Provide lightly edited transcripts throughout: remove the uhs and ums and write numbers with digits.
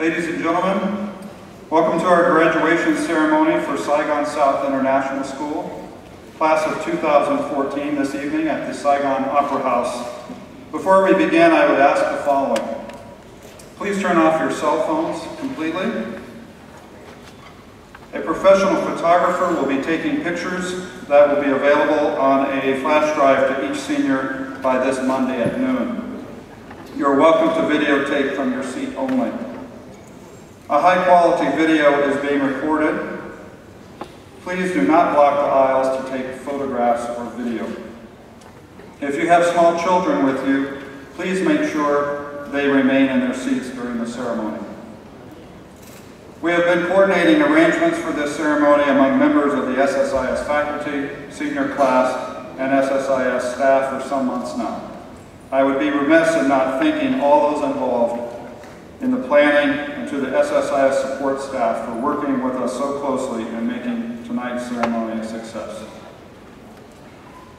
Ladies and gentlemen, welcome to our graduation ceremony for Saigon South International School, class of 2014 this evening at the Saigon Opera House. Before we begin, I would ask the following. Please turn off your cell phones completely. A professional photographer will be taking pictures that will be available on a flash drive to each senior by this Monday at noon. You're welcome to videotape from your seat only. A high-quality video is being recorded. Please do not block the aisles to take photographs or video. If you have small children with you, please make sure they remain in their seats during the ceremony. We have been coordinating arrangements for this ceremony among members of the SSIS faculty, senior class, and SSIS staff for some months now. I would be remiss in not thanking all those involved in the planning and to the SSIS support staff for working with us so closely and making tonight's ceremony a success.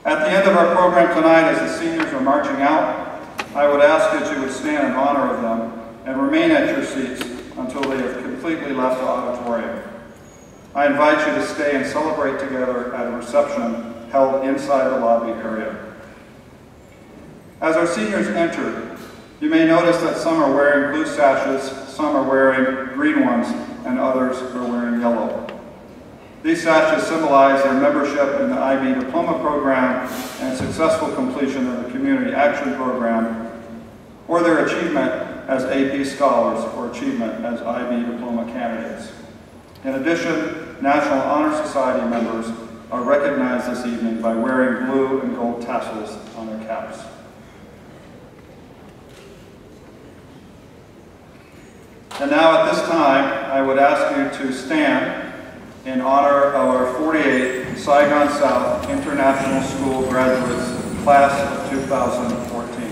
At the end of our program tonight, as the seniors are marching out, I would ask that you would stand in honor of them and remain at your seats until they have completely left the auditorium. I invite you to stay and celebrate together at a reception held inside the lobby area. As our seniors enter, you may notice that some are wearing blue sashes, some are wearing green ones, and others are wearing yellow. These sashes symbolize their membership in the IB Diploma Program and successful completion of the Community Action Program, or their achievement as AP Scholars or achievement as IB Diploma candidates. In addition, National Honor Society members are recognized this evening by wearing blue and gold tassels on their caps. And now at this time, I would ask you to stand in honor of our 48 Saigon South International School graduates, class of 2014.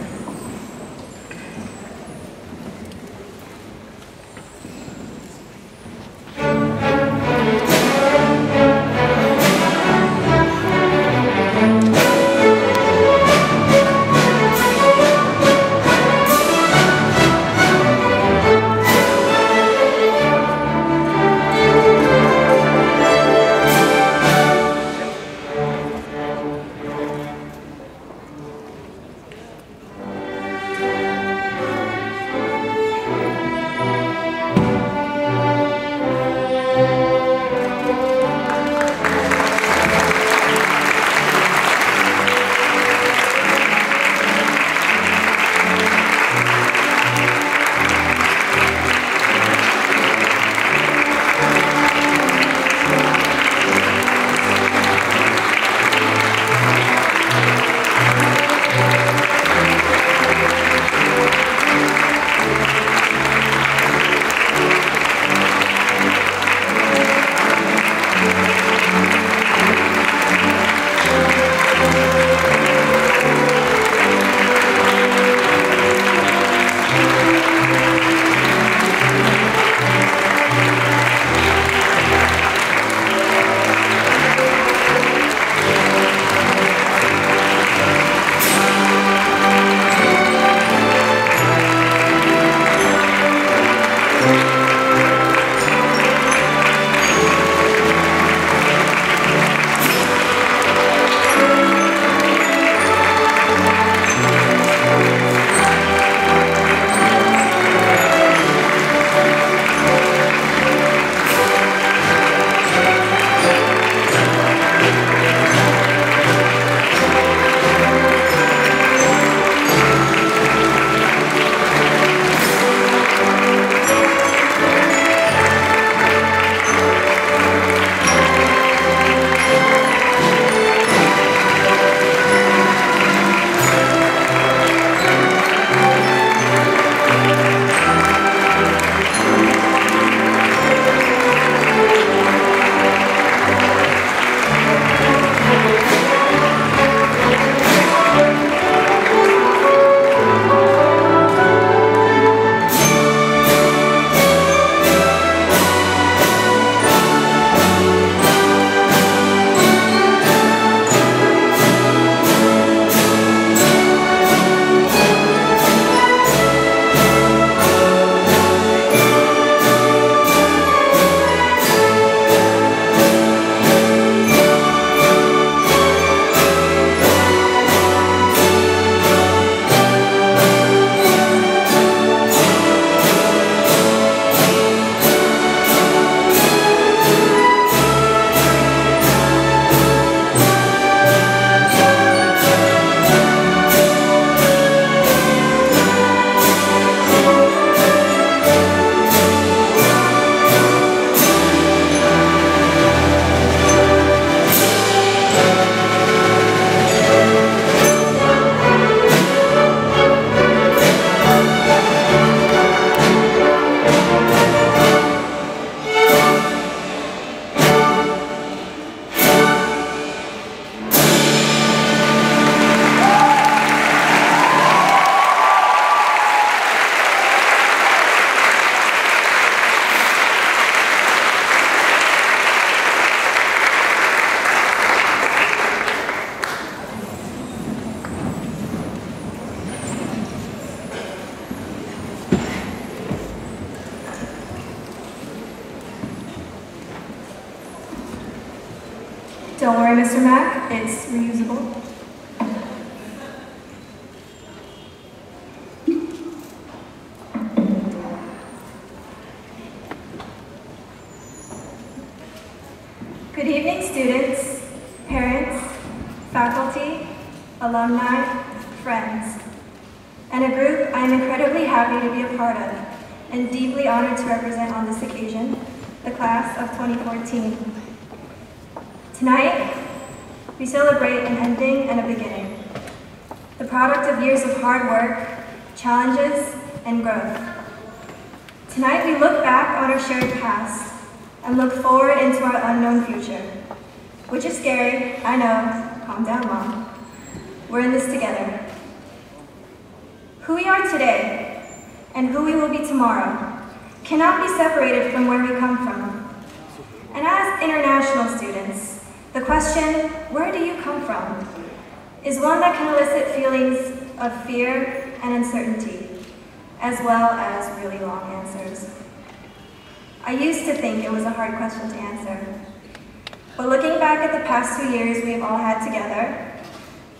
Don't worry, Mr. Mack, it's reusable. Good evening, students, parents, faculty, alumni, friends, and a group I am incredibly happy to be a part of and deeply honored to represent on this occasion, the class of 2014. Tonight, we celebrate an ending and a beginning, the product of years of hard work, challenges, and growth. Tonight, we look back on our shared past and look forward into our unknown future, which is scary, I know. Calm down, Mom. We're in this together. Who we are today and who we will be tomorrow cannot be separated from where we come from. And as international students, the question, where do you come from, is one that can elicit feelings of fear and uncertainty, as well as really long answers. I used to think it was a hard question to answer, but looking back at the past 2 years we've all had together,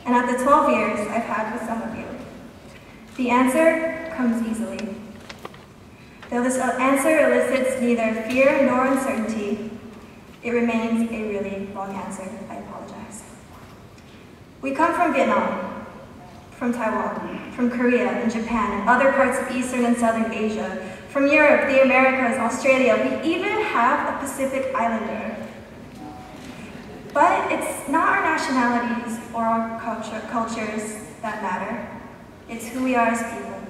and at the 12 years I've had with some of you, the answer comes easily. Though this answer elicits neither fear nor uncertainty, it remains a really long answer. I apologize. We come from Vietnam, from Taiwan, from Korea and Japan, and other parts of Eastern and Southern Asia, from Europe, the Americas, Australia. We even have a Pacific Islander. But it's not our nationalities or our cultures that matter. It's who we are as people.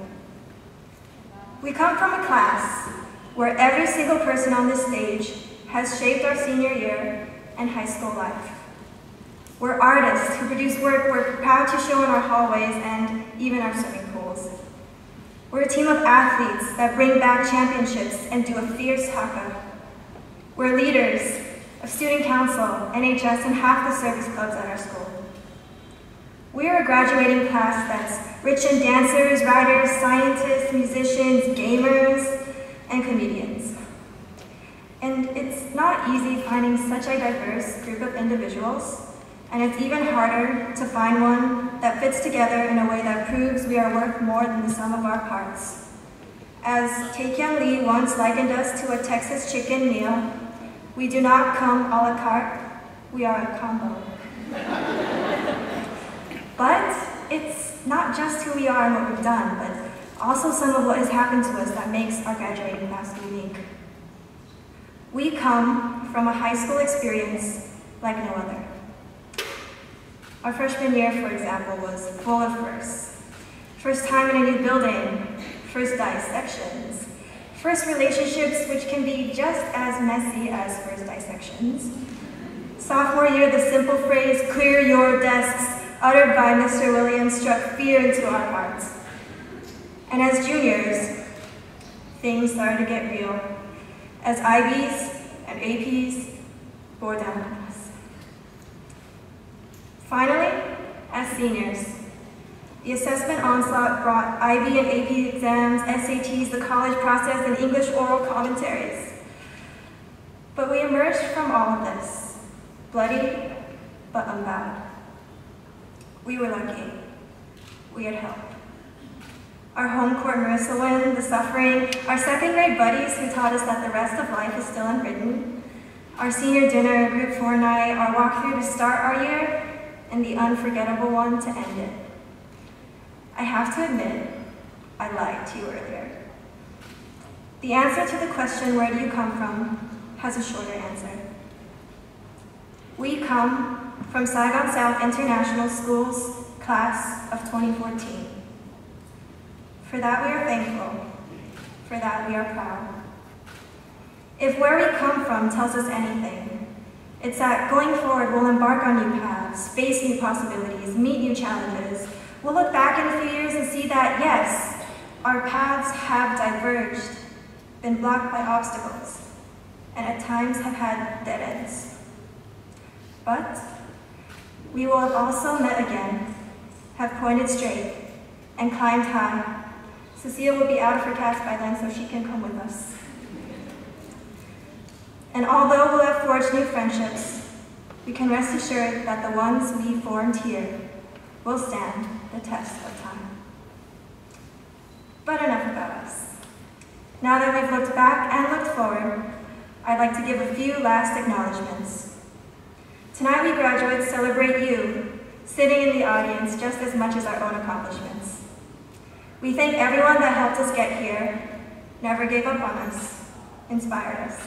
We come from a class where every single person on this stage has shaped our senior year and high school life. We're artists who produce work we're proud to show in our hallways and even our swimming pools. We're a team of athletes that bring back championships and do a fierce haka. We're leaders of student council, NHS, and half the service clubs at our school. We're a graduating class that's rich in dancers, writers, scientists, musicians, gamers, and comedians. And it's not easy finding such a diverse group of individuals, and it's even harder to find one that fits together in a way that proves we are worth more than the sum of our parts. As Tae-Kyung Lee once likened us to a Texas chicken meal, we do not come a la carte, we are a combo. But it's not just who we are and what we've done, but also some of what has happened to us that makes our graduating class unique. We come from a high school experience like no other. Our freshman year, for example, was full of firsts. First time in a new building, first dissections, first relationships which can be just as messy as first dissections. Sophomore year, the simple phrase, "clear your desks," uttered by Mr. Williams struck fear into our hearts. And as juniors, things started to get real, as IBs and APs bore down on us. Finally, as seniors, the assessment onslaught brought IB and AP exams, SATs, the college process, and English oral commentaries. But we emerged from all of this, bloody but unbowed. We were lucky. We had help. Our home court Marissa win, the suffering, our second grade buddies who taught us that the rest of life is still unwritten, our senior dinner, group 4 night, our walkthrough to start our year, and the unforgettable one to end it. I have to admit, I lied to you earlier. The answer to the question, where do you come from, has a shorter answer. We come from Saigon South International School's class of 2014. For that we are thankful. For that we are proud. If where we come from tells us anything, it's that going forward we'll embark on new paths, face new possibilities, meet new challenges. We'll look back in a few years and see that, yes, our paths have diverged, been blocked by obstacles, and at times have had dead ends. But we will have also met again, have pointed straight, and climbed high. Cecile will be out of her cast by then, so she can come with us. And although we'll have forged new friendships, we can rest assured that the ones we formed here will stand the test of time. But enough about us. Now that we've looked back and looked forward, I'd like to give a few last acknowledgments. Tonight we graduates celebrate you, sitting in the audience just as much as our own accomplishments. We thank everyone that helped us get here, never gave up on us, inspired us.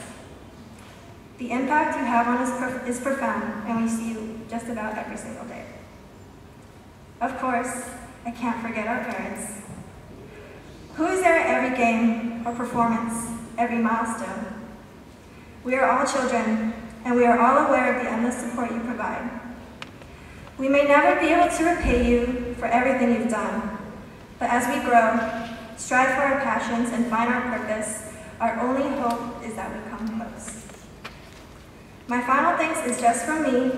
The impact you have on us is profound, and we see you just about every single day. Of course, I can't forget our parents. Who is there at every game or performance, every milestone? We are all children, and we are all aware of the endless support you provide. We may never be able to repay you for everything you've done, but as we grow, strive for our passions, and find our purpose, our only hope is that we come close. My final thanks is just from me,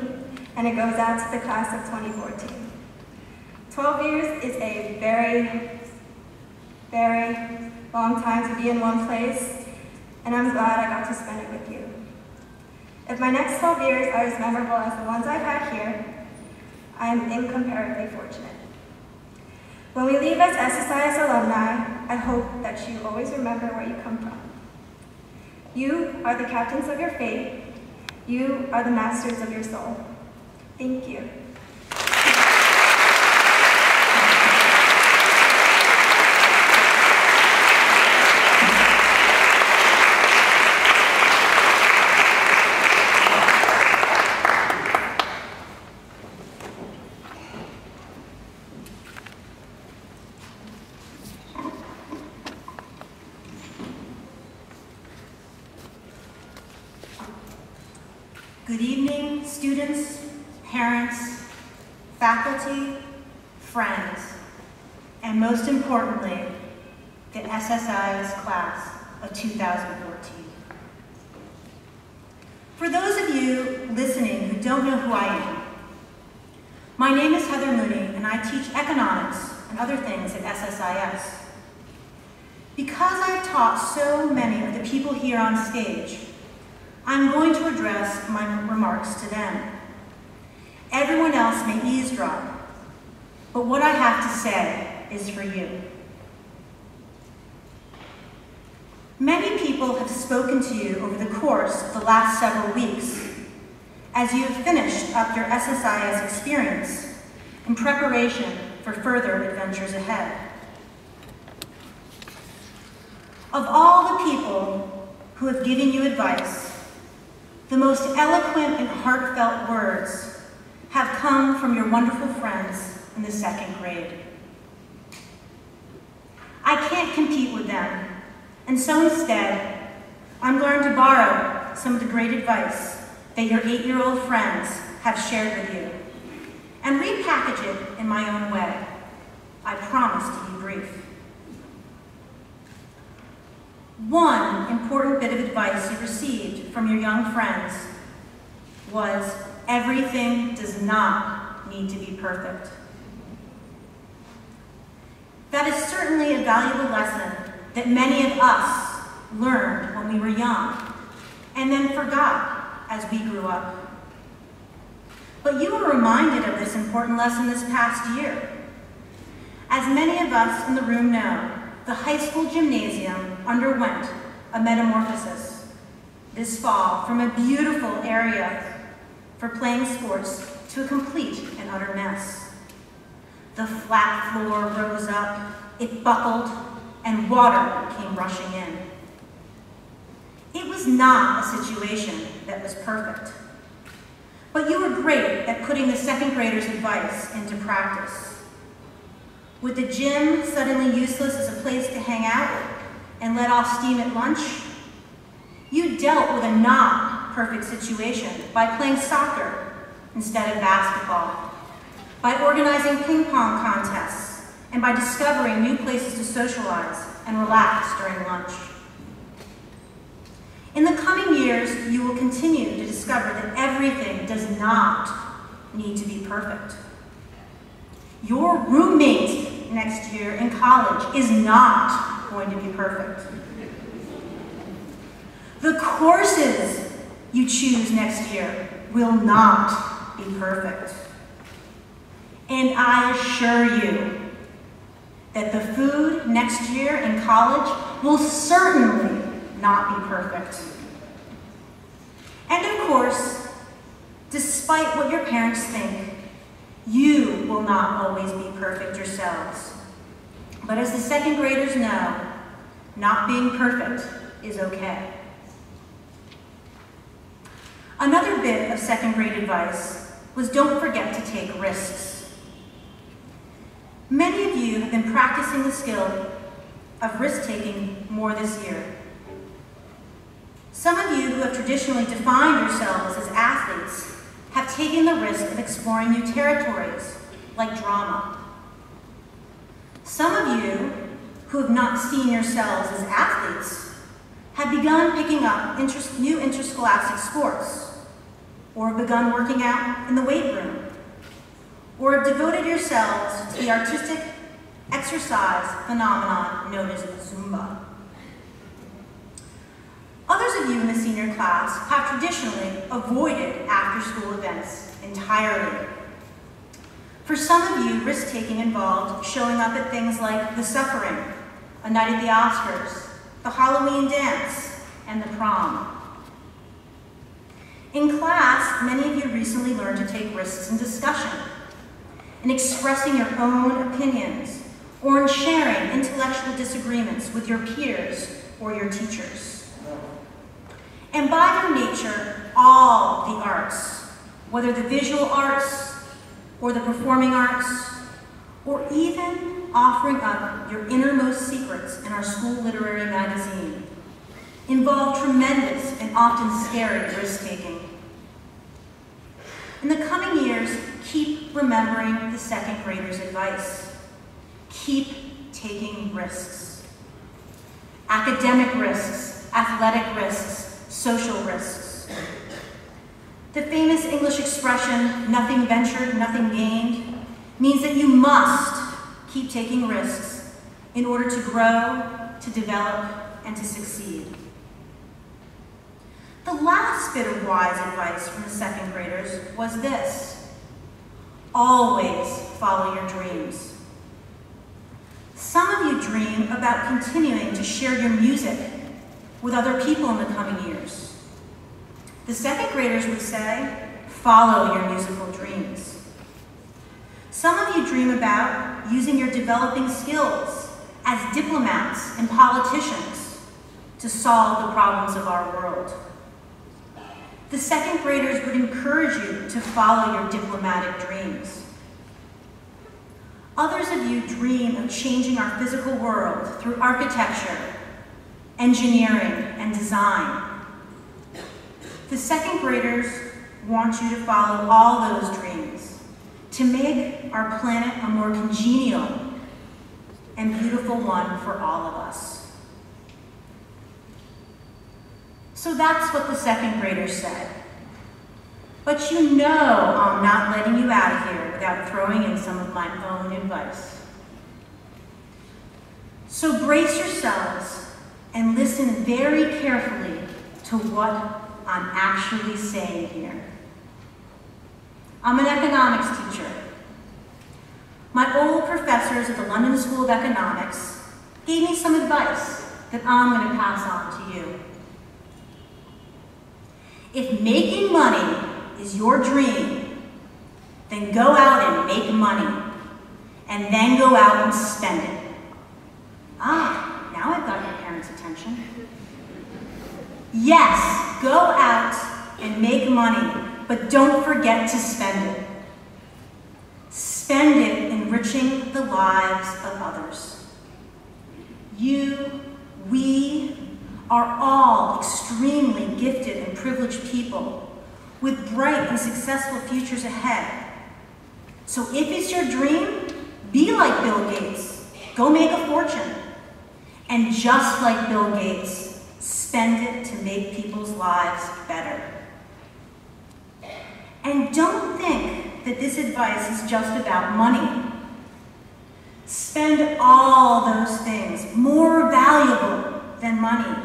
and it goes out to the class of 2014. 12 years is a very, very long time to be in one place, and I'm glad I got to spend it with you. If my next 12 years are as memorable as the ones I've had here, I am incomparably fortunate. When we leave as SSIS alumni, I hope that you always remember where you come from. You are the captains of your fate. You are the masters of your soul. Thank you. Good evening, students, parents, faculty, friends, and most importantly, the SSIS class of 2014. For those of you listening who don't know who I am, my name is Heather Mooney, and I teach economics and other things at SSIS. Because I've taught so many of the people here on stage, I'm going to address my remarks to them. Everyone else may eavesdrop, but what I have to say is for you. Many people have spoken to you over the course of the last several weeks as you have finished up your SSIS experience in preparation for further adventures ahead. Of all the people who have given you advice, the most eloquent and heartfelt words have come from your wonderful friends in the 2nd grade. I can't compete with them, and so instead, I'm going to borrow some of the great advice that your 8-year-old friends have shared with you and repackage it in my own way. I promise to be brief. One important bit of advice you received from your young friends was, everything does not need to be perfect. That is certainly a valuable lesson that many of us learned when we were young and then forgot as we grew up. But you were reminded of this important lesson this past year. As many of us in the room know, the high school gymnasium underwent a metamorphosis this fall from a beautiful area for playing sports to a complete and utter mess. The flat floor rose up, it buckled, and water came rushing in. It was not a situation that was perfect, but you were great at putting the 2nd graders' advice into practice. With the gym suddenly useless as a place to hang out and let off steam at lunch, you dealt with a not perfect situation by playing soccer instead of basketball, by organizing ping pong contests, and by discovering new places to socialize and relax during lunch. In the coming years, you will continue to discover that everything does not need to be perfect. Your roommate next year in college is not going to be perfect. The courses you choose next year will not be perfect. And I assure you that the food next year in college will certainly not be perfect. And of course, despite what your parents think, you will not always be perfect yourselves. But as the second graders know, not being perfect is okay. Another bit of second grade advice was don't forget to take risks. Many of you have been practicing the skill of risk-taking more this year. Some of you who have traditionally defined yourselves as athletes have taken the risk of exploring new territories, like drama. Some of you who have not seen yourselves as athletes have begun picking up new interscholastic sports, or have begun working out in the weight room, or have devoted yourselves to the artistic exercise phenomenon known as Zumba. Others of you in the senior class have traditionally avoided after-school events entirely. For some of you, risk-taking involved showing up at things like the Suffering, a night at the Oscars, the Halloween dance, and the prom. In class, many of you recently learned to take risks in discussion, in expressing your own opinions, or in sharing intellectual disagreements with your peers or your teachers. And by their nature, all the arts, whether the visual arts or the performing arts, or even offering up your innermost secrets in our school literary magazine, involve tremendous and often scary risk-taking. In the coming years, keep remembering the second graders' advice. Keep taking risks. Academic risks, athletic risks, social risks. The famous English expression, nothing ventured, nothing gained, means that you must keep taking risks in order to grow, to develop, and to succeed. The last bit of wise advice from the second graders was this: always follow your dreams. Some of you dream about continuing to share your music with other people in the coming years. The second graders would say, follow your musical dreams. Some of you dream about using your developing skills as diplomats and politicians to solve the problems of our world. The second graders would encourage you to follow your diplomatic dreams. Others of you dream of changing our physical world through architecture, engineering, and design. The second graders want you to follow all those dreams to make our planet a more congenial and beautiful one for all of us. So that's what the second graders said. But you know I'm not letting you out of here without throwing in some of my own advice. So brace yourselves and listen very carefully to what I'm actually saying here. I'm an economics teacher. My old professors at the London School of Economics gave me some advice that I'm going to pass on to you. If making money is your dream, then go out and make money, and then go out and spend it. Ah, now I've got your parents' attention. Yes, go out and make money, but don't forget to spend it. Spend it enriching the lives of others. You, we, are all extremely gifted and privileged people with bright and successful futures ahead. So if it's your dream, be like Bill Gates. Go make a fortune. And just like Bill Gates, spend it to make people's lives better. And don't think that this advice is just about money. Spend all those things more valuable than money.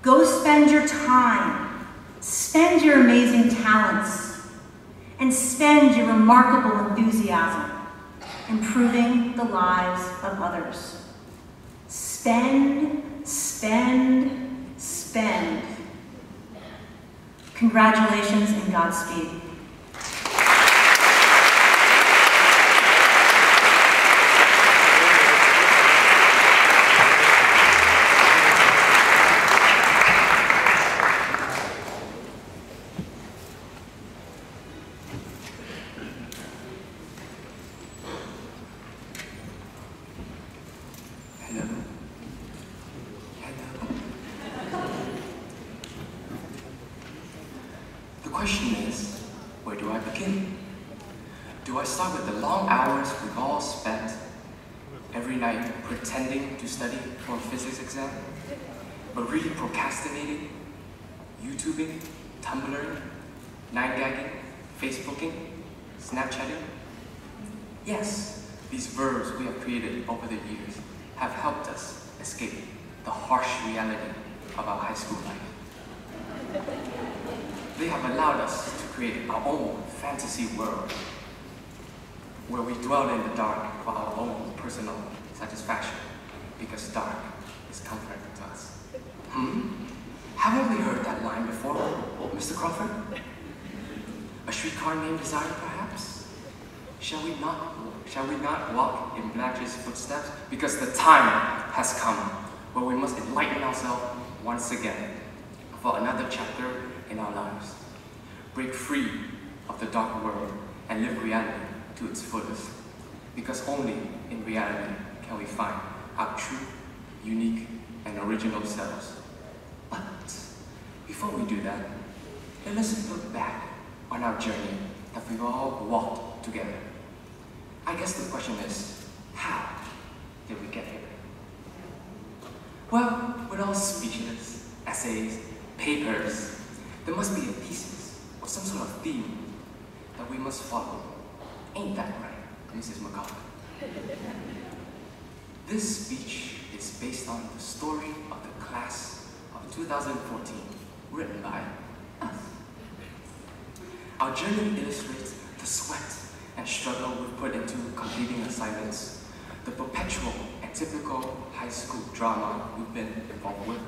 Go spend your time, spend your amazing talents, and spend your remarkable enthusiasm improving the lives of others. Spend, spend, spend. Congratulations and Godspeed. The question is, where do I begin? Do I start with the long hours we've all spent every night pretending to study for a physics exam, but really procrastinating, YouTubing, Tumblring, 9gagging, Facebooking, Snapchatting? Yes, these verbs we have created over the years have helped us escape the harsh reality of our high school life. They have allowed us to create our own fantasy world where we dwell in the dark for our own personal satisfaction because dark is comforting to us. Haven't we heard that line before, Mr. Crawford? A streetcar named Desire, perhaps? Shall we not walk in Blanche's footsteps? Because the time has come where we must enlighten ourselves once again for another chapter in our lives. Break free of the dark world and live reality to its fullest. Because only in reality can we find our true, unique, and original selves. But before we do that, let us look back on our journey that we've all walked together. I guess the question is, how did we get here? Well, with all speeches, essays, papers, there must be a thesis or some sort of theme that we must follow. Ain't that right, Mrs. McCall? This speech is based on the story of the class of 2014, written by us. Our journey illustrates the sweat and struggle we put into completing assignments, the perpetual and typical high school drama we've been involved with,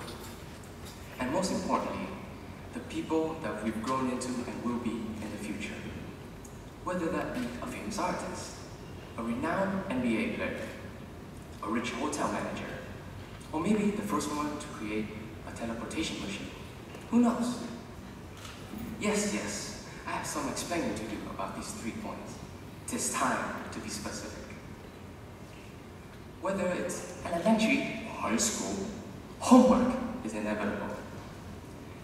and most importantly, the people that we've grown into and will be in the future. Whether that be a famous artist, a renowned NBA player, a rich hotel manager, or maybe the first one to create a teleportation machine. Who knows? Yes, I have some explaining to do about these 3 points. 'Tis time to be specific. Whether it's elementary or high school, homework is inevitable.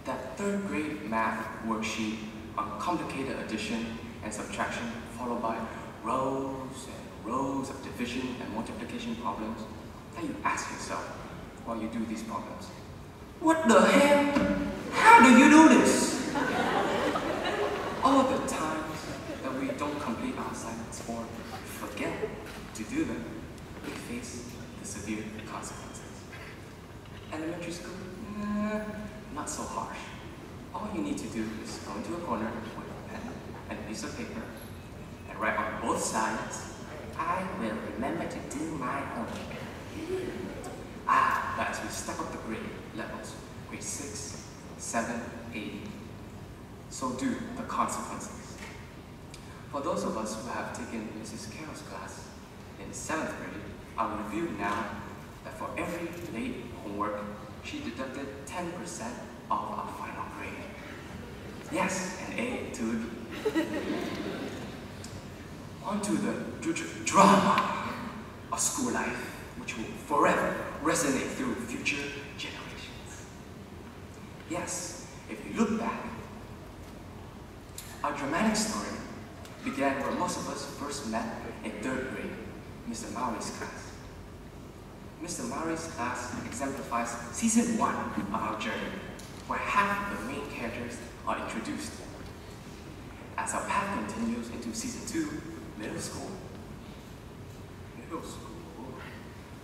That 3rd grade math worksheet on complicated addition and subtraction, followed by rows and rows of division and multiplication problems, that you ask yourself while you do these problems. What the hell? How do you do this? All the times that we don't complete our assignments or forget to do them, we face the severe consequences. Elementary school? Not so harsh. All you need to do is go into a corner with a pen and a piece of paper and write on both sides, "I will remember to do my homework." But as we step up the grade levels, grade 6, 7, 8, so do the consequences. For those of us who have taken Mrs. Carroll's class in 7th grade, I'll review now that for every late homework, she deducted 10% of our final grade. Yes, an A to a B. On to the drama of school life, which will forever resonate through future generations. Yes, if you look back, our dramatic story began where most of us first met in 3rd grade, Mr. Maury's class. Mr. Maury's class exemplifies season 1 of our journey, where half of the main characters are introduced. As our path continues into season 2, middle school,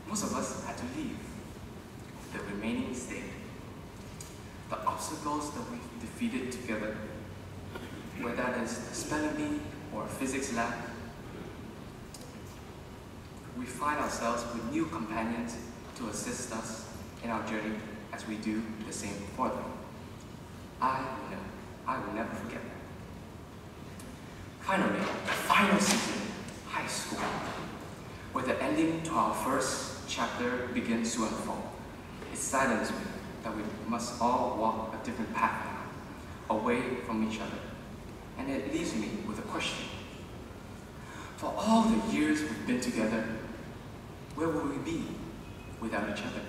most of us had to leave. The remaining stayed. The obstacles that we've defeated together, whether that is a spelling bee or a physics lab, we find ourselves with new companions to assist us in our journey as we do the same for them. I will never forget that. Finally, the final season, high school, where the ending to our first chapter begins to unfold. It saddens me that we must all walk a different path now, away from each other. And it leaves me with a question. For all the years we've been together, where will we be without each other?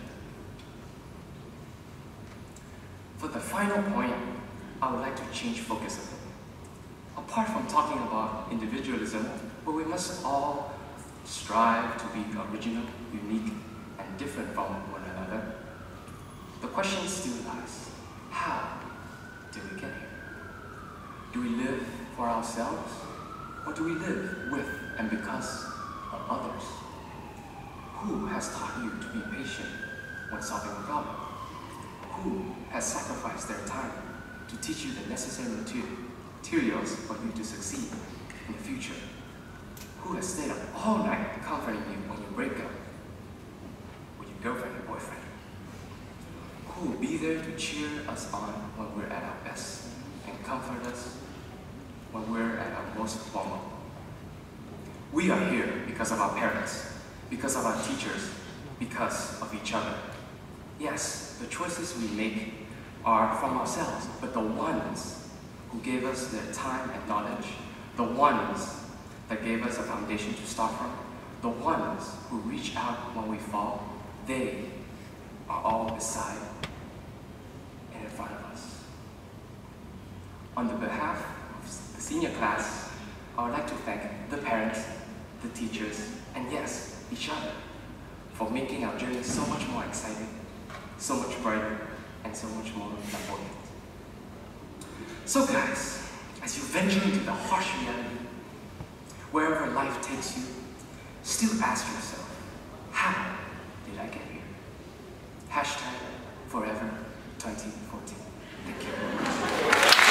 For the final point, I would like to change focus a bit. Apart from talking about individualism, where we must all strive to be original, unique, and different from one another, the question still lies, how did we get here? Do we live for ourselves, or do we live with and because of others? Who has taught you to be patient when solving a problem? Who has sacrificed their time to teach you the necessary materials for you to succeed in the future? Who has stayed up all night comforting you when you break up with your girlfriend or boyfriend? Who will be there to cheer us on when we're at our best and comfort us when we're at our most vulnerable? We are here because of our parents, because of our teachers, because of each other. Yes, the choices we make are from ourselves, but the ones who gave us their time and knowledge, the ones that gave us a foundation to start from, the ones who reach out when we fall, they are all beside and in front of us. On the behalf of the senior class, I would like to thank the parents, the teachers, and yes, each other, for making our journey so much more exciting, so much brighter, and so much more important. So guys, as you venture into the harsh reality, wherever life takes you, still ask yourself, how did I get here? Hashtag forever 2014. Thank you.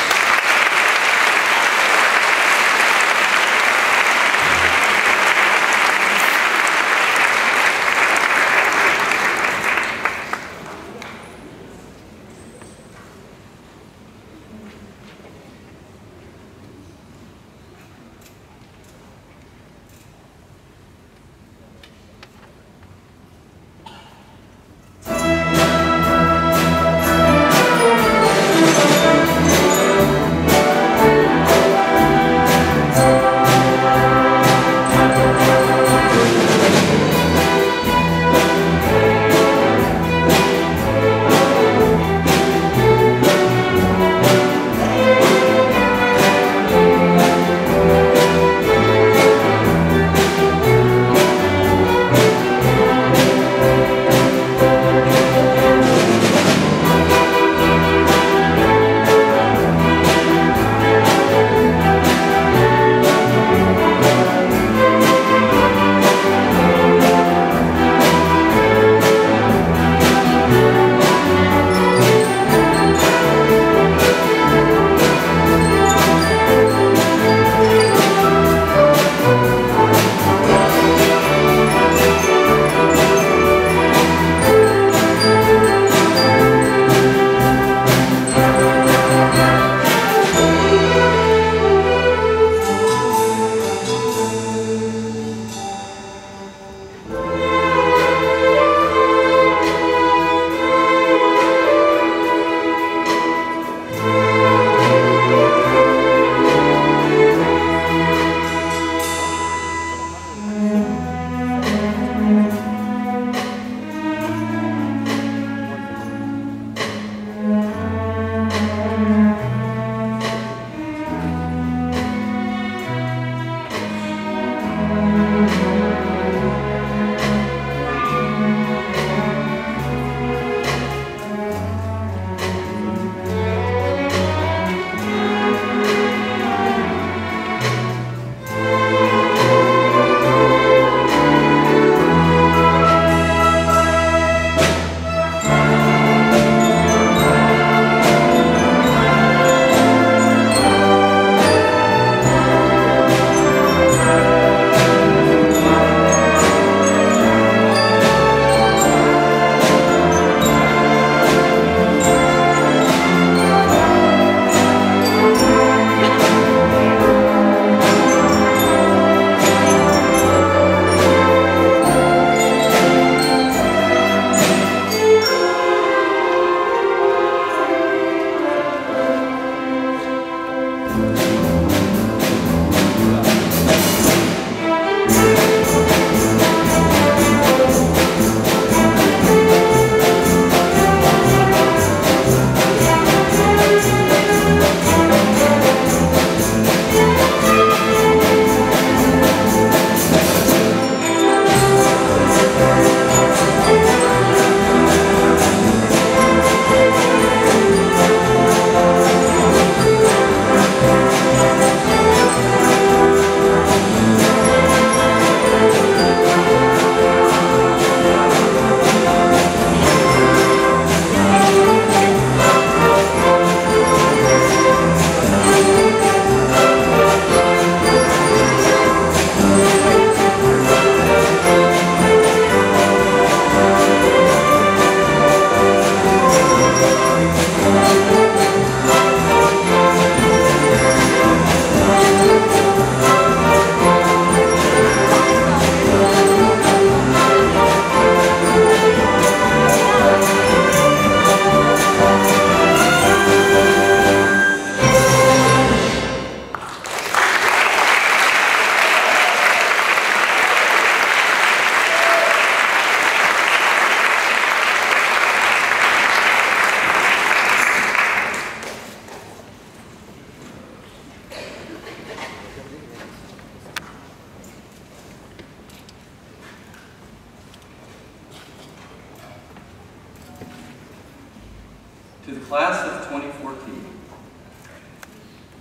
the class of 2014,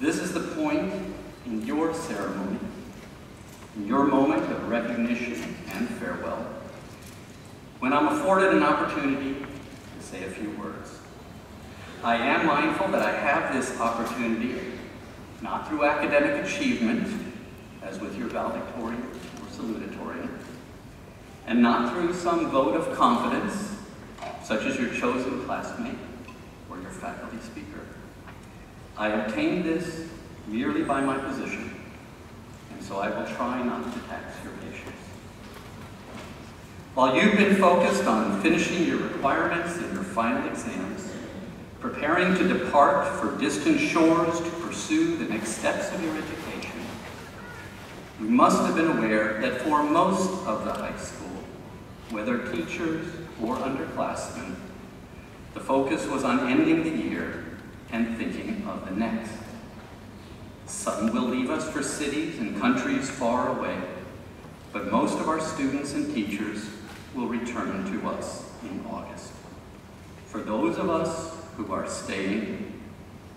this is the point in your ceremony, in your moment of recognition and farewell, when I'm afforded an opportunity to say a few words. I am mindful that I have this opportunity not through academic achievement, as with your valedictorian or salutatorian, and not through some vote of confidence, such as your chosen classmate or your faculty speaker. I obtained this merely by my position, and so I will try not to tax your patience. While you've been focused on finishing your requirements and your final exams, preparing to depart for distant shores to pursue the next steps of your education, you must have been aware that for most of the high school, whether teachers or underclassmen, the focus was on ending the year and thinking of the next. Some will leave us for cities and countries far away, but most of our students and teachers will return to us in August. For those of us who are staying,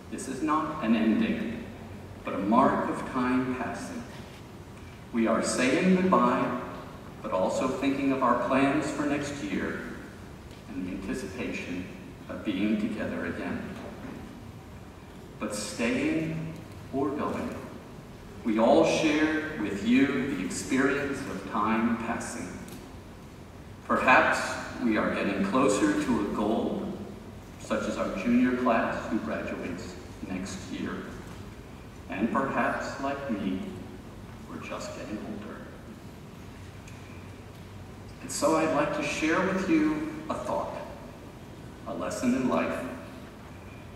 this is not an ending, but a mark of time passing. We are saying goodbye, but also thinking of our plans for next year and the anticipation of being together again. But staying or going, we all share with you the experience of time passing. Perhaps we are getting closer to a goal, such as our junior class who graduates next year. And perhaps, like me, we're just getting older. And so I'd like to share with you a thought, a lesson in life.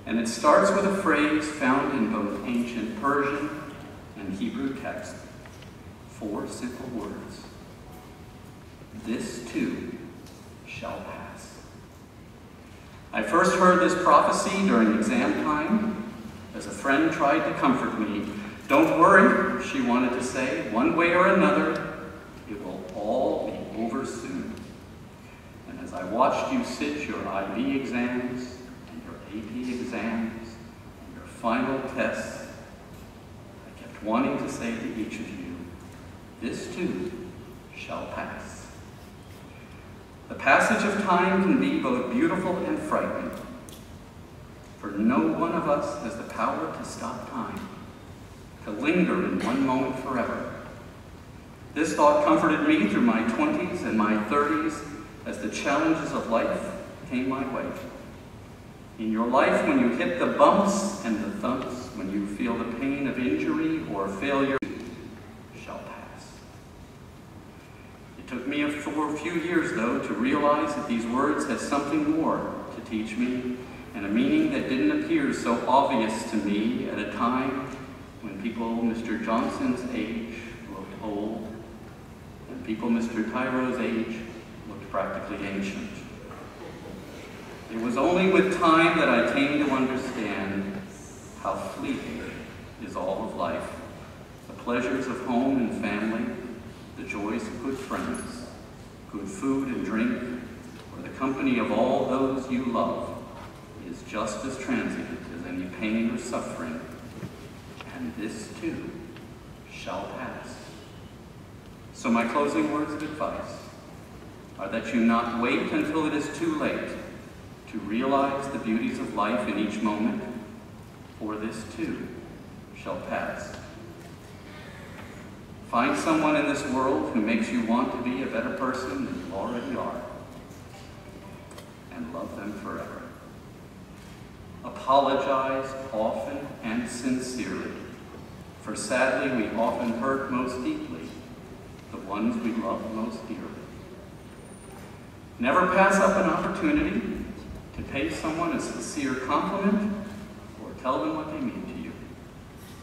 And it starts with a phrase found in both ancient Persian and Hebrew text. 4 simple words. This too shall pass. I first heard this prophecy during exam time as a friend tried to comfort me. Don't worry, she wanted to say, one way or another, it will all be over soon. And as I watched you sit your IB exams, and your AP exams, and your final tests, I kept wanting to say to each of you, this too shall pass. The passage of time can be both beautiful and frightening, for no one of us has the power to stop time, to linger in one moment forever. This thought comforted me through my 20s and my 30s as the challenges of life came my way. In your life, when you hit the bumps and the thumps, when you feel the pain of injury or failure, shall pass. It took me for a few years, though, to realize that these words had something more to teach me, and a meaning that didn't appear so obvious to me at a time when people Mr. Johnson's age looked old, and people Mr. Tyro's age looked practically ancient. It was only with time that I came to understand how fleeting is all of life. The pleasures of home and family, the joys of good friends, good food and drink, or the company of all those you love is just as transient as any pain or suffering, and this too shall pass. So my closing words of advice are that you not wait until it is too late to realize the beauties of life in each moment, for this too shall pass. Find someone in this world who makes you want to be a better person than you already are, and love them forever. Apologize often and sincerely, for sadly we often hurt most deeply the ones we love most dearly. Never pass up an opportunity to pay someone a sincere compliment or tell them what they mean to you,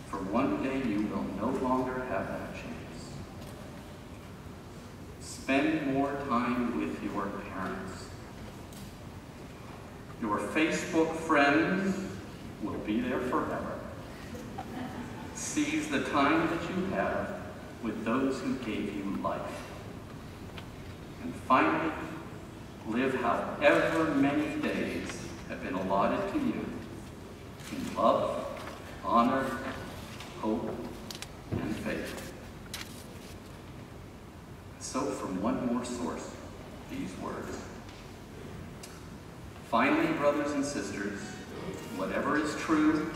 for one day you will no longer have that chance. Spend more time with your parents. Your Facebook friends will be there forever. Seize the time that you have with those who gave you life. And finally, live however many days have been allotted to you in love, honor, hope, and faith. So from one more source, these words. Finally, brothers and sisters, whatever is true,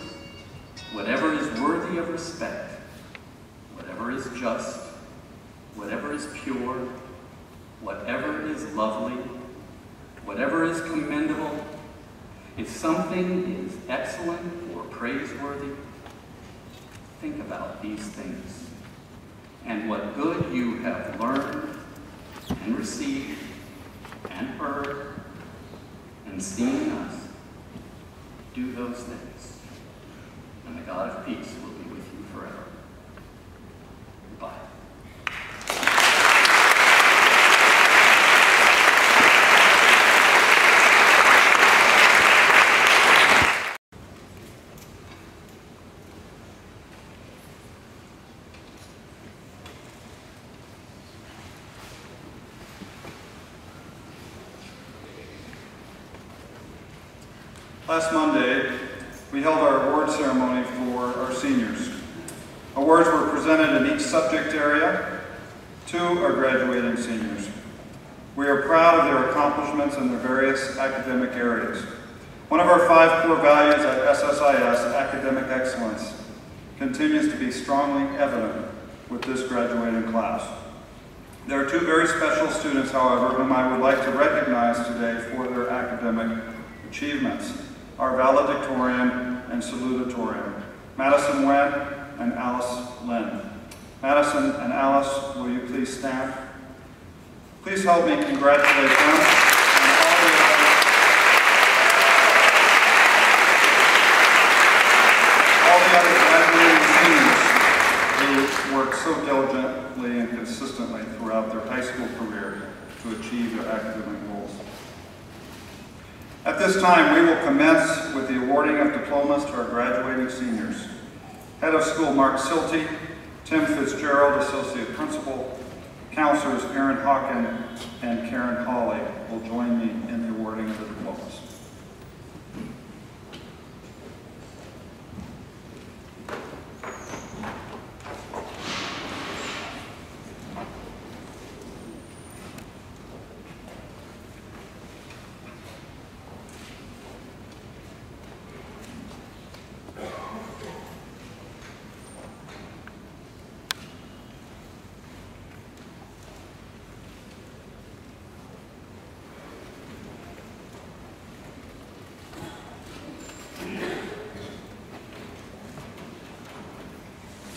whatever is worthy of respect, whatever is just, whatever is pure, whatever is lovely, whatever is commendable, if something is excellent or praiseworthy, think about these things. And what good you have learned and received and heard and seen in us, do those things. And the God of peace will be with you forever. Goodbye. Last Monday, we held our award ceremony for our seniors. Awards were presented in each subject area to our graduating seniors. We are proud of their accomplishments in their various academic areas. One of our 5 core values at SSIS, academic excellence, continues to be strongly evident with this graduating class. There are 2 very special students, however, whom I would like to recognize today for their academic achievements. Our valedictorian and salutatorian, Madison Wen and Alice Lynn. Madison and Alice, will you please stand? Please help me congratulate them and all the other graduating seniors who worked so diligently and consistently throughout their high school career to achieve their academic goals. At this time, we will commence with the awarding of diplomas to our graduating seniors. Head of School Mark Silty, Tim Fitzgerald, Associate Principal, Counselors Aaron Hawken and Karen Hawley will join me in the awarding of the diplomas.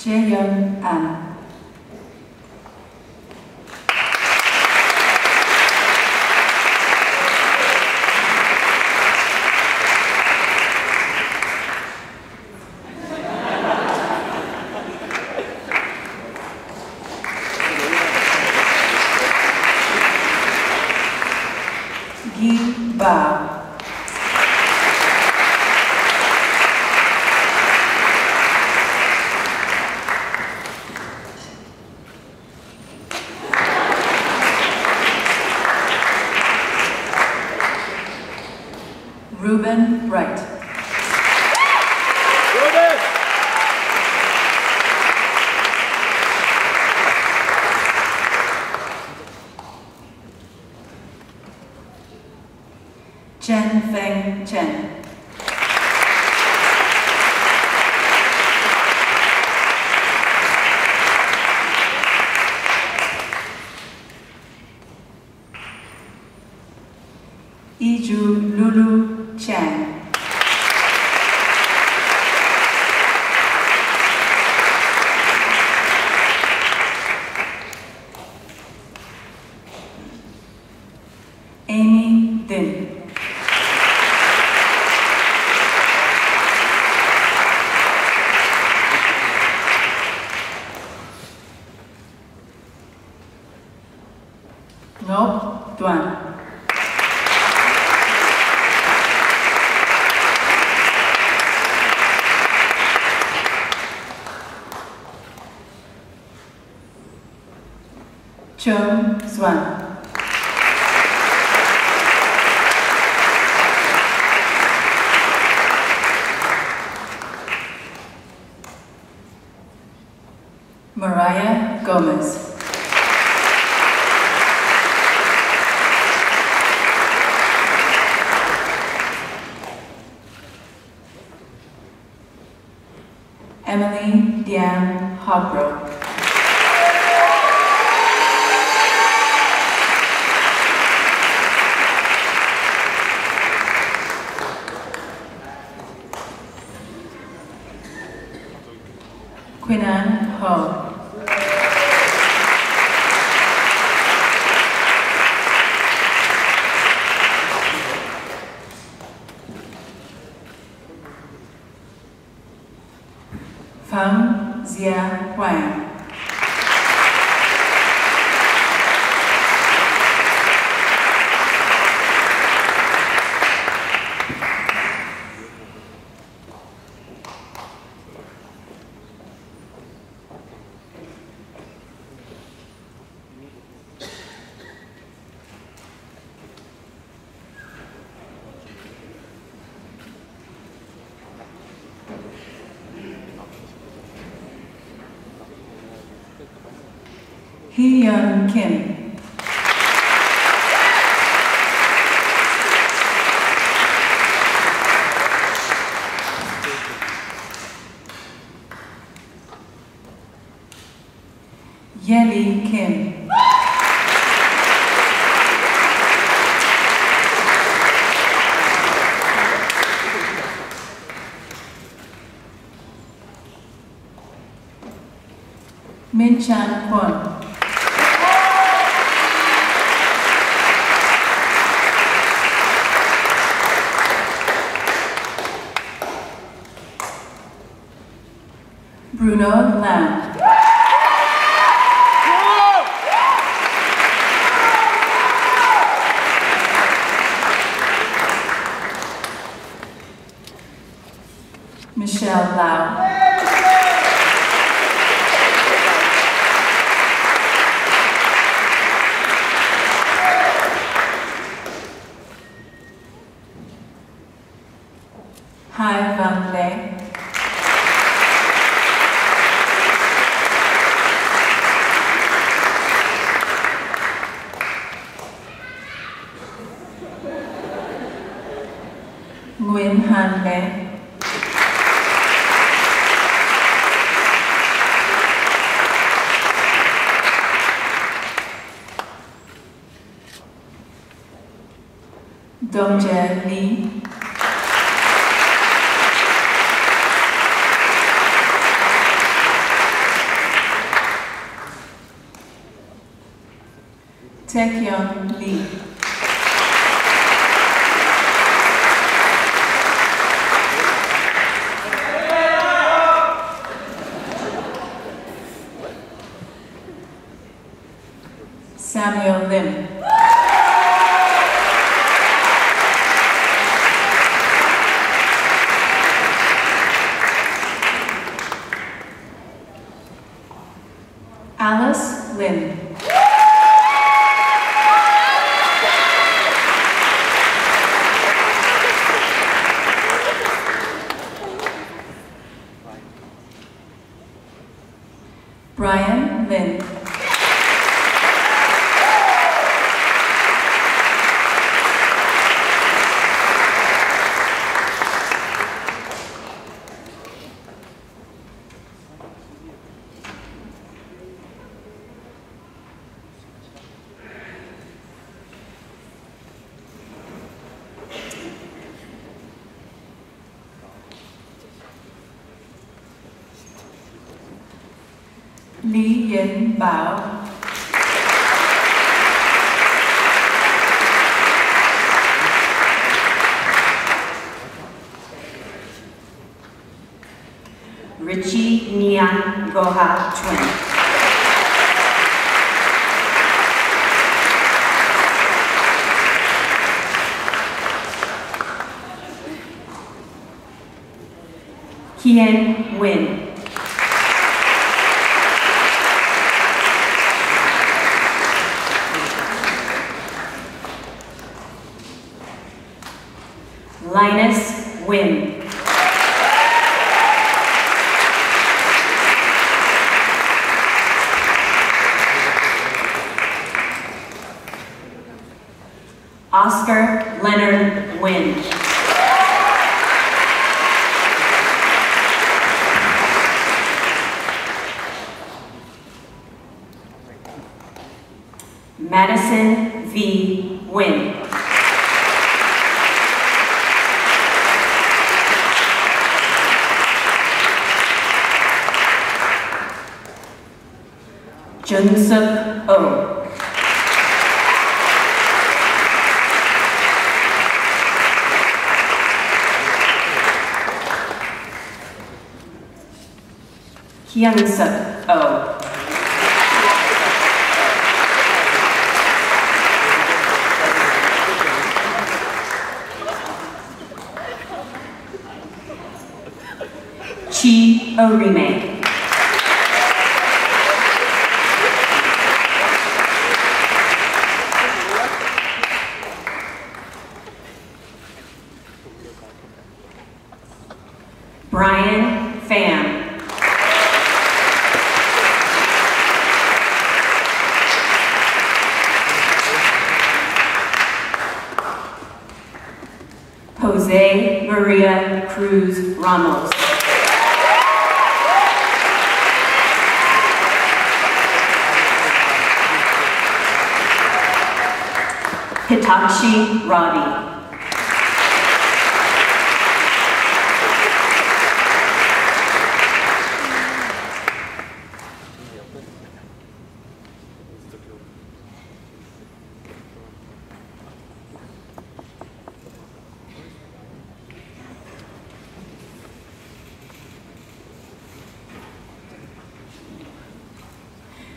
Jae-young An. Gi Ba. Ruben Wright. Ruben! Chen Feng Chen. Iju Lulu Chan. Amy Din. Ngọc Tuan. Chung Swan. Harborough. Quinan Ho. Pham Zia Huang. Hyun Kim. Yeli Kim. Min Chan Kwon. Bruno Lam. Michelle Lau. Hai Van Lê. Nguyễn Hàn Lê. Dong Jae Lee. Taekyeon Lee. Samuel Lim. Alice Lin. Brian Lin. Lý Yến Bảo. Richie Nian Goha Twin. Kien Win. Linus Win. Oscar Leonard Win. Madison V. Wynn. Junsuk O. Hyunsuk O. Chi Orime. Brian Pham. Jose Maria Cruz Ramos. Hitachi Ravi.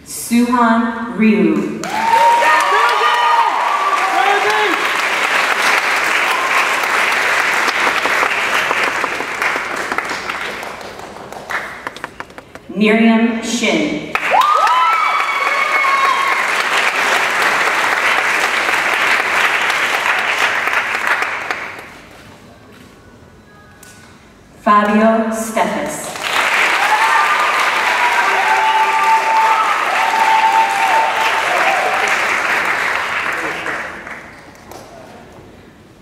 Suhan Ryu. Miriam Shin. Fabio Steffes.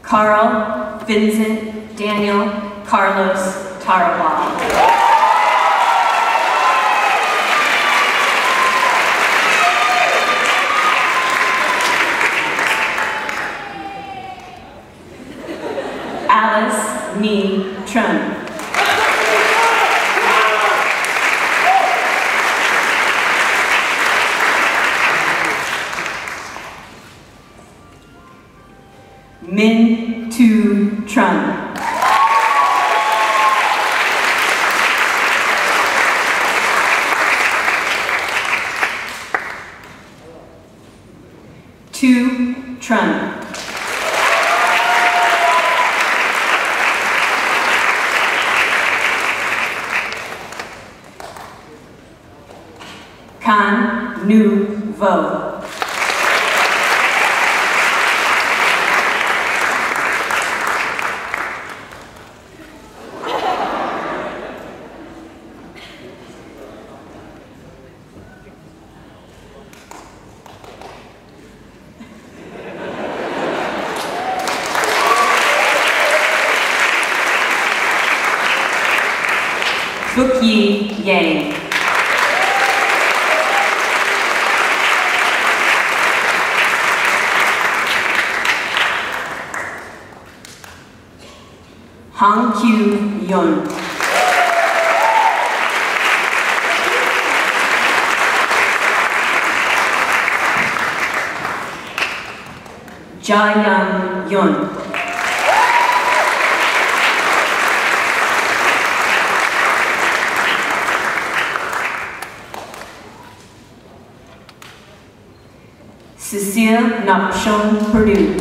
Carl Vincent Daniel Carlos Tarawa. Alice Nee Trun. Min Tu Trun. Tu Trun. Can Nu Vo. Book Yi Yang. Hong Kyu Yun. Jia Young Yun. Cecile Napchon Purdue.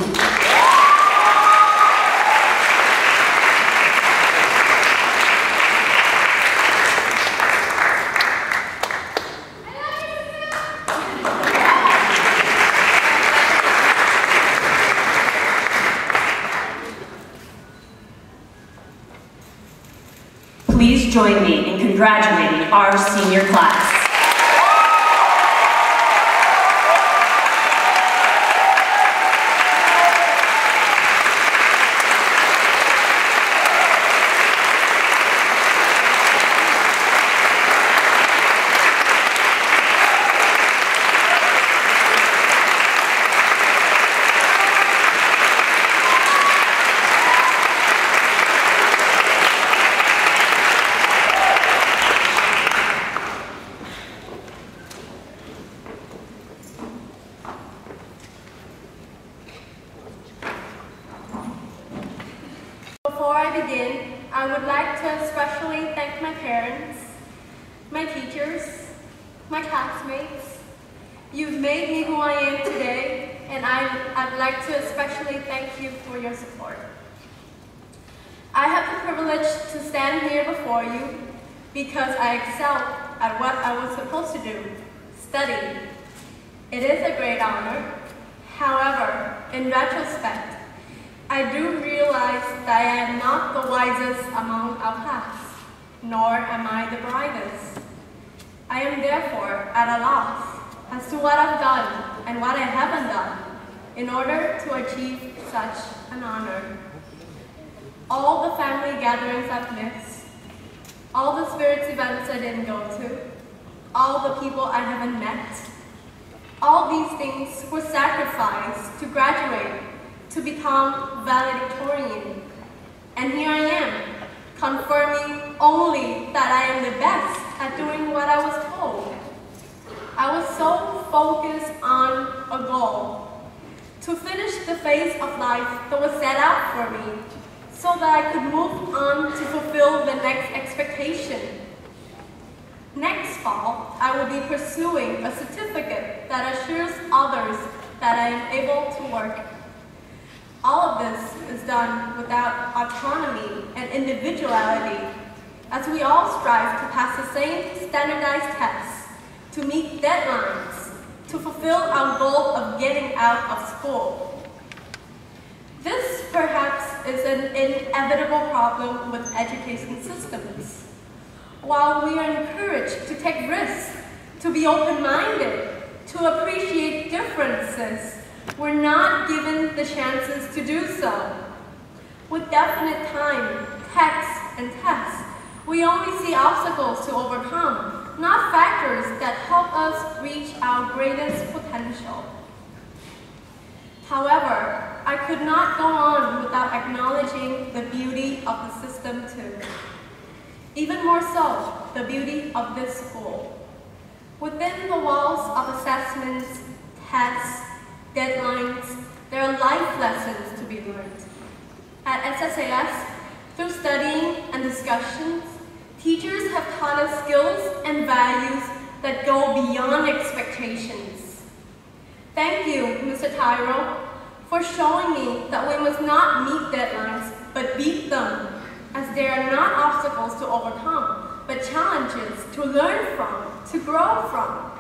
Please join me in congratulating our senior class. Before I begin, I would like to especially thank my parents, my teachers, my classmates. You've made me who I am today, and I'd like to especially thank you for your support. I have the privilege to stand here before you because I excelled at what I was supposed to do, study. It is a great honor. However, in retrospect, I do realize that I am not the wisest among our class, nor am I the brightest. I am therefore at a loss as to what I've done and what I haven't done in order to achieve such an honor. All the family gatherings I've missed, all the spirits events I didn't go to, all the people I haven't met, all these things were sacrificed to graduate, to become valedictorian. And here I am, confirming only that I am the best at doing what I was told. I was so focused on a goal, to finish the phase of life that was set out for me, so that I could move on to fulfill the next expectation. Next fall, I will be pursuing a certificate that assures others that I am able to work. All of this is done without autonomy and individuality, as we all strive to pass the same standardized tests, to meet deadlines, to fulfill our goal of getting out of school. This, perhaps, is an inevitable problem with education systems. While we are encouraged to take risks, to be open-minded, to appreciate differences, we're not given the chances to do so. With definite time, texts, and tests, we only see obstacles to overcome, not factors that help us reach our greatest potential. However, I could not go on without acknowledging the beauty of the system too. Even more so, the beauty of this school. Within the walls of assessments, tests, deadlines, there are life lessons to be learned. At SSAS, through studying and discussions, teachers have taught us skills and values that go beyond expectations. Thank you, Mr. Tyrell, for showing me that we must not meet deadlines, but beat them, as they are not obstacles to overcome, but challenges to learn from, to grow from.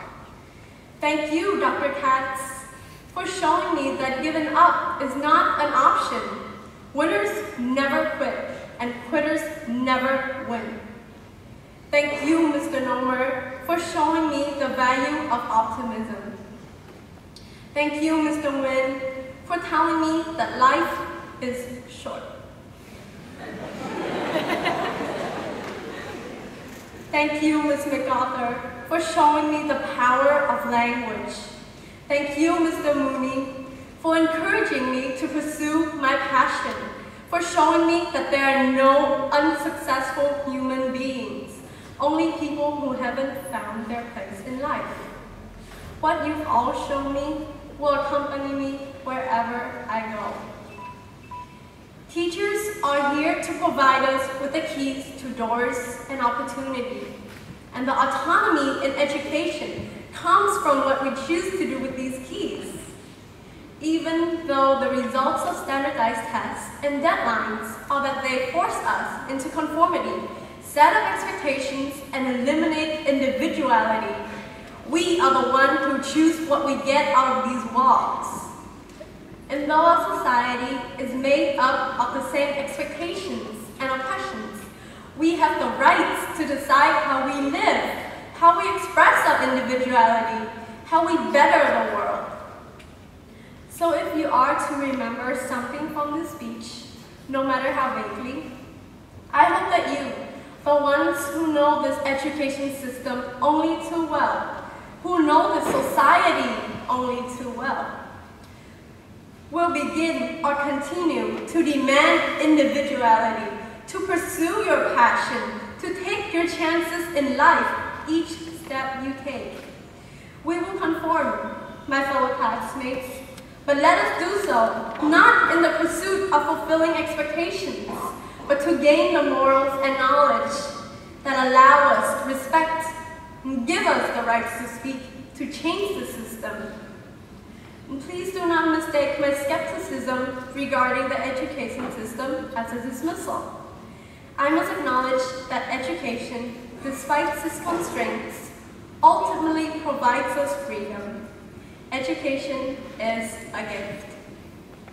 Thank you, Dr. Katz, for showing me that giving up is not an option. Winners never quit, and quitters never win. Thank you, Mr. Nomer, for showing me the value of optimism. Thank you, Mr. Nguyen, for telling me that life is short. Thank you, Ms. MacArthur, for showing me the power of language. Thank you, Mr. Mooney, for encouraging me to pursue my passion, for showing me that there are no unsuccessful human beings, only people who haven't found their place in life. What you've all shown me will accompany me wherever I go. Teachers are here to provide us with the keys to doors and opportunity. And the autonomy in education comes from what we choose to do with these keys. Even though the results of standardized tests and deadlines are that they force us into conformity, set up expectations, and eliminate individuality, we are the ones who choose what we get out of these walls. And though our society is made up of the same expectations and oppressions, we have the rights to decide how we live, how we express our individuality, how we better the world. So if you are to remember something from this speech, no matter how vaguely, I hope that you, the ones who know this education system only too well, who know this society only too well, will begin or continue to demand individuality, to pursue your passion, to take your chances in life each step you take. We will conform, my fellow classmates, but let us do so not in the pursuit of fulfilling expectations, but to gain the morals and knowledge that allow us to respect and give us the rights to speak, to change the system. And please do not mistake my skepticism regarding the education system as a dismissal. I must acknowledge that education, despite its constraints, ultimately provides us freedom. Education is a gift,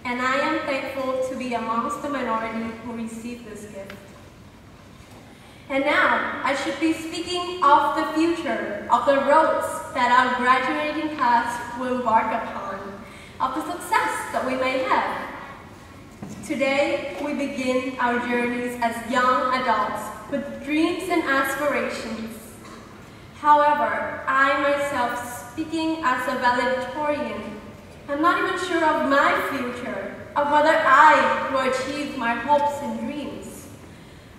and I am thankful to be amongst the minority who receive this gift. And now, I should be speaking of the future, of the roads that our graduating class will embark upon, of the success that we may have. Today, we begin our journeys as young adults with dreams and aspirations. However, I myself, speaking as a valedictorian, am not even sure of my future, of whether I will achieve my hopes and dreams.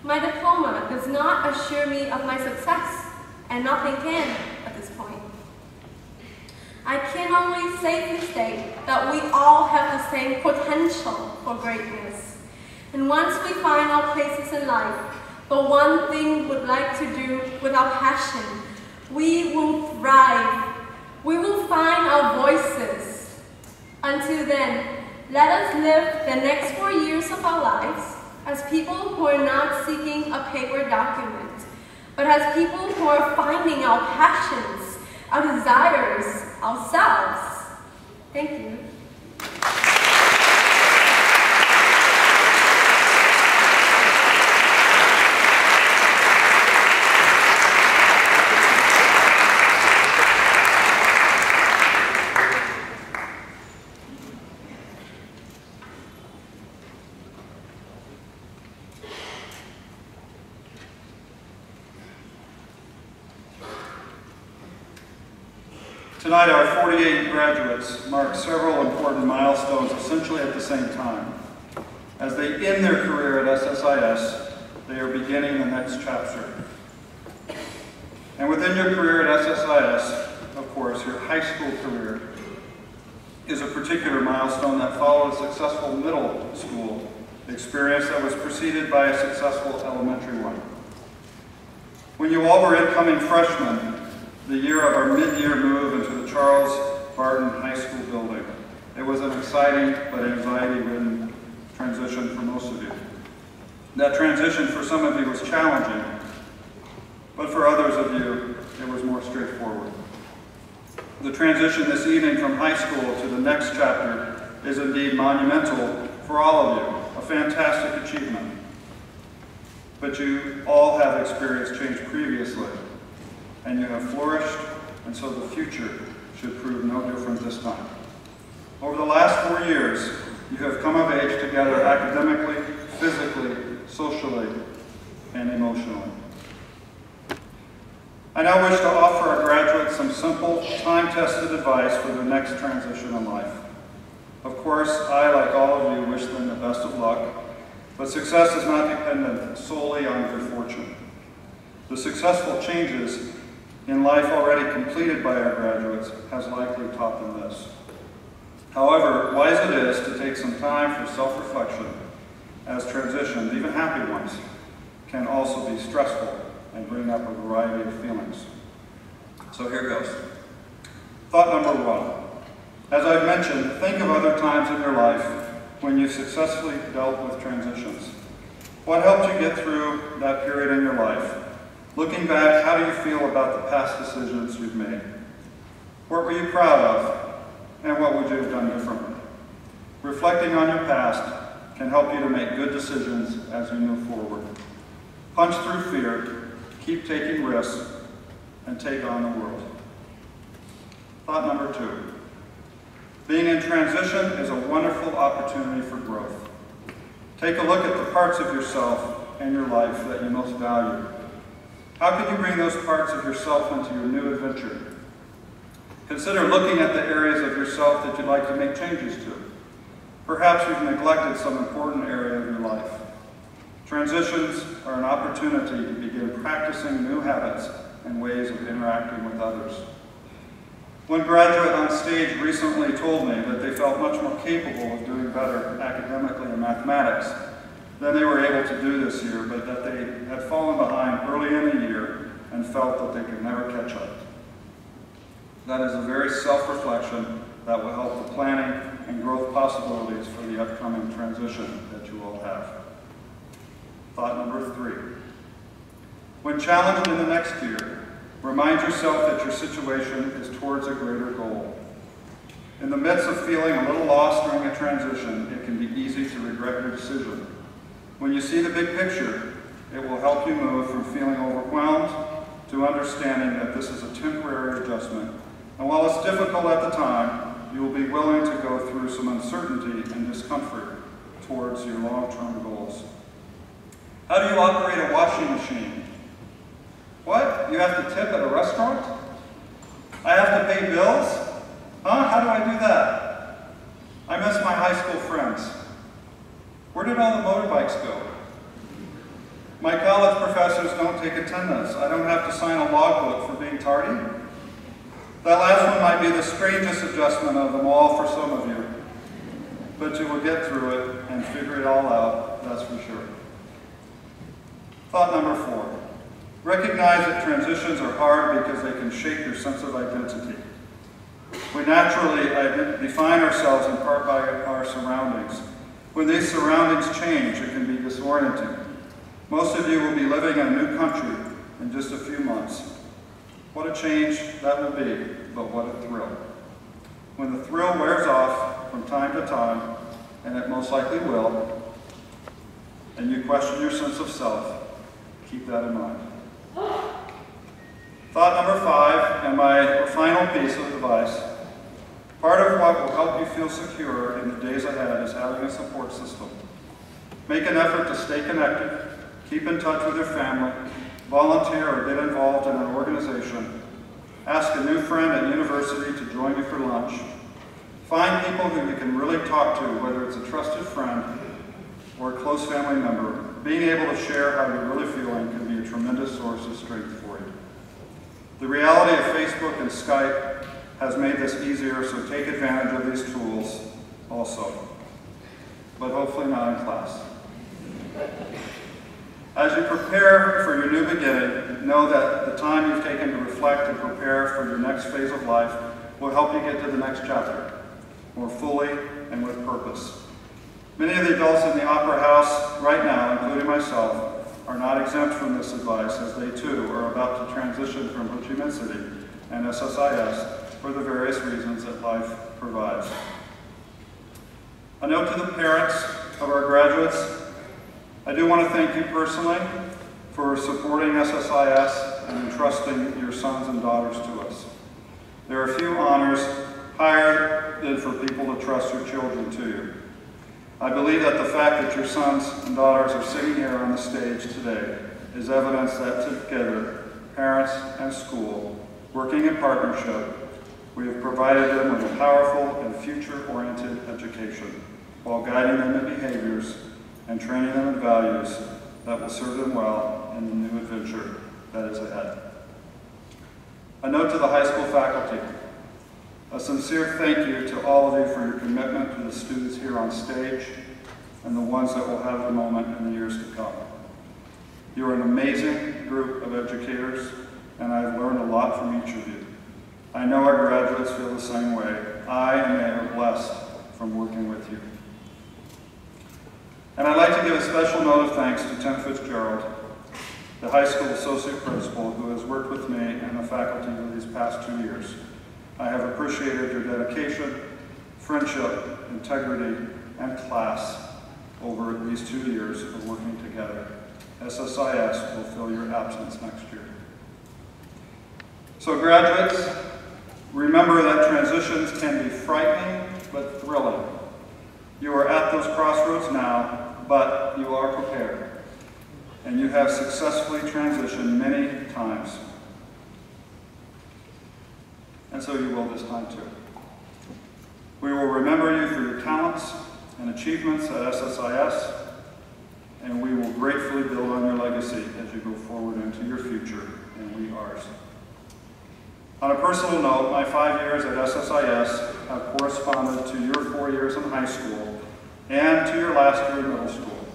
My diploma does not assure me of my success, and nothing can at this point. I can only safely state that we all have the same potential for greatness. And once we find our places in life, the one thing we'd like to do with our passion, we will thrive. We will find our voices. Until then, let us live the next 4 years of our lives as people who are not seeking a paper document, but as people who are finding our passions, our desires, ourselves. Thank you. Tonight, our 48 graduates mark several important milestones essentially at the same time. As they end their career at SSIS, they are beginning the next chapter. And within your career at SSIS, of course, your high school career is a particular milestone that followed a successful middle school experience that was preceded by a successful elementary one. When you all were incoming freshmen, the year of our mid-year move into the Charles Barton High School building, it was an exciting but anxiety-ridden transition for most of you. That transition for some of you was challenging, but for others of you, it was more straightforward. The transition this evening from high school to the next chapter is indeed monumental for all of you, a fantastic achievement. But you all have experienced change previously, and you have flourished, and so the future should prove no different this time. Over the last 4 years, you have come of age together academically, physically, socially, and emotionally. I now wish to offer our graduates some simple, time-tested advice for their next transition in life. Of course, I, like all of you, wish them the best of luck, but success is not dependent solely on good fortune. The successful changes in life already completed by our graduates has likely taught them this. However, wise it is to take some time for self-reflection, as transitions, even happy ones, can also be stressful and bring up a variety of feelings. So here goes. Thought number 1. As I've mentioned, think of other times in your life when you successfully dealt with transitions. What helped you get through that period in your life? Looking back, how do you feel about the past decisions you've made? What were you proud of, and what would you have done differently? Reflecting on your past can help you to make good decisions as you move forward. Punch through fear, keep taking risks, and take on the world. Thought number 2. Being in transition is a wonderful opportunity for growth. Take a look at the parts of yourself and your life that you most value. How can you bring those parts of yourself into your new adventure? Consider looking at the areas of yourself that you'd like to make changes to. Perhaps you've neglected some important area of your life. Transitions are an opportunity to begin practicing new habits and ways of interacting with others. One graduate on stage recently told me that they felt much more capable of doing better academically in mathematics than they were able to do this year, but that they had fallen behind early in the year and felt that they could never catch up. That is a very self-reflection that will help the planning and growth possibilities for the upcoming transition that you all have. Thought number 3. When challenged in the next year, remind yourself that your situation is towards a greater goal. In the midst of feeling a little lost during a transition, it can be easy to regret your decision. When you see the big picture, it will help you move from feeling overwhelmed to understanding that this is a temporary adjustment. And while it's difficult at the time, you will be willing to go through some uncertainty and discomfort towards your long-term goals. How do you operate a washing machine? What? You have to tip at a restaurant? I have to pay bills? Huh? How do I do that? I miss my high school friends. Where did all the motorbikes go? My college professors don't take attendance. I don't have to sign a logbook for being tardy. That last one might be the strangest adjustment of them all for some of you. But you will get through it and figure it all out, that's for sure. Thought number 4. Recognize that transitions are hard because they can shake your sense of identity. We naturally define ourselves in part by our surroundings. When these surroundings change, it can be disorienting. Most of you will be living in a new country in just a few months. What a change that will be, but what a thrill. When the thrill wears off from time to time, and it most likely will, and you question your sense of self, keep that in mind. Thought number 5, and my final piece of advice. Part of what will help you feel secure in the days ahead is having a support system. Make an effort to stay connected, keep in touch with your family, volunteer or get involved in an organization, ask a new friend at university to join you for lunch, find people who you can really talk to, whether it's a trusted friend or a close family member. Being able to share how you're really feeling can be a tremendous source of strength for you. The reality of Facebook and Skype has made this easier, so take advantage of these tools also, but hopefully not in class. As you prepare for your new beginning, know that the time you've taken to reflect and prepare for your next phase of life will help you get to the next chapter, more fully and with purpose. Many of the adults in the Opera House right now, including myself, are not exempt from this advice, as they too are about to transition from Ho Chi Minh City and SSIS for the various reasons that life provides. A note to the parents of our graduates. I do want to thank you personally for supporting SSIS and entrusting your sons and daughters to us. There are few honors higher than for people to trust your children to you. I believe that the fact that your sons and daughters are sitting here on the stage today is evidence that together, parents and school, working in partnership, we have provided them with a powerful and future-oriented education while guiding them in behaviors and training them in values that will serve them well in the new adventure that is ahead. A note to the high school faculty. A sincere thank you to all of you for your commitment to the students here on stage and the ones that will have the moment in the years to come. You are an amazing group of educators, and I've learned a lot from each of you. I know our graduates feel the same way. I and they are blessed from working with you. And I'd like to give a special note of thanks to Tim Fitzgerald, the high school associate principal who has worked with me and the faculty for these past 2 years. I have appreciated your dedication, friendship, integrity, and class over these 2 years of working together. SSIS will fill your absence next year. So graduates, remember that transitions can be frightening but thrilling. You are at those crossroads now, but you are prepared. And you have successfully transitioned many times. And so you will this time too. We will remember you for your talents and achievements at SSIS, and we will gratefully build on your legacy as you go forward into your future, and we ours. On a personal note, my 5 years at SSIS have corresponded to your 4 years in high school and to your last year in middle school.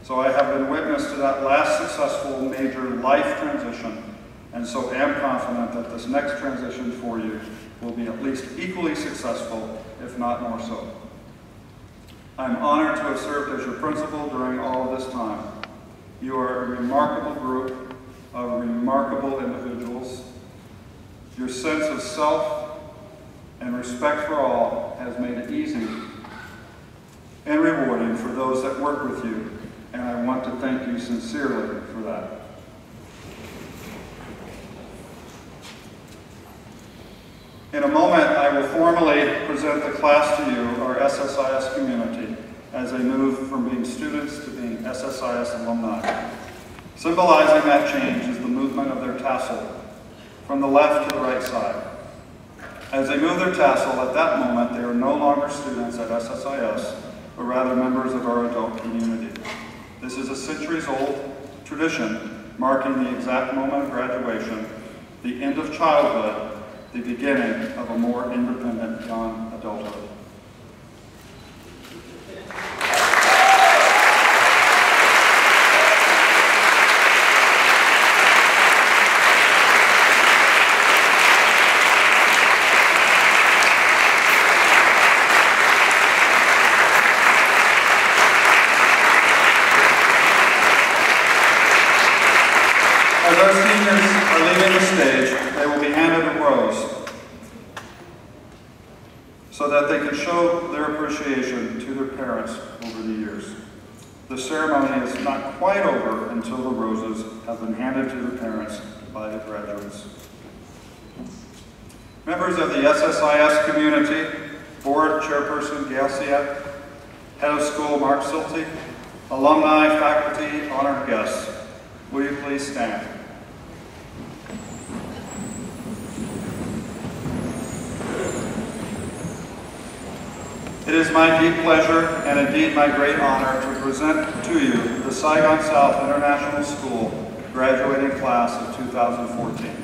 So I have been witness to that last successful major life transition, and so am confident that this next transition for you will be at least equally successful, if not more so. I'm honored to have served as your principal during all of this time. You are a remarkable group of remarkable individuals. Your sense of self and respect for all has made it easy and rewarding for those that work with you, and I want to thank you sincerely for that. In a moment, I will formally present the class to you, our SSIS community, as they move from being students to being SSIS alumni. Symbolizing that change is the movement of their tassel from the left to the right side. As they move their tassel, at that moment, they are no longer students at SSIS, but rather members of our adult community. This is a centuries-old tradition marking the exact moment of graduation, the end of childhood, the beginning of a more independent young adulthood. As our seniors are leaving the stage, they will be handed a rose so that they can show their appreciation to their parents over the years. The ceremony is not quite over until the roses have been handed to their parents by the graduates. Members of the SSIS community, Board Chairperson Gail Siak, Head of School Mark Silty, alumni, faculty, honored guests, will you please stand? It is my deep pleasure and indeed my great honor to present to you the Saigon South International School graduating class of 2014.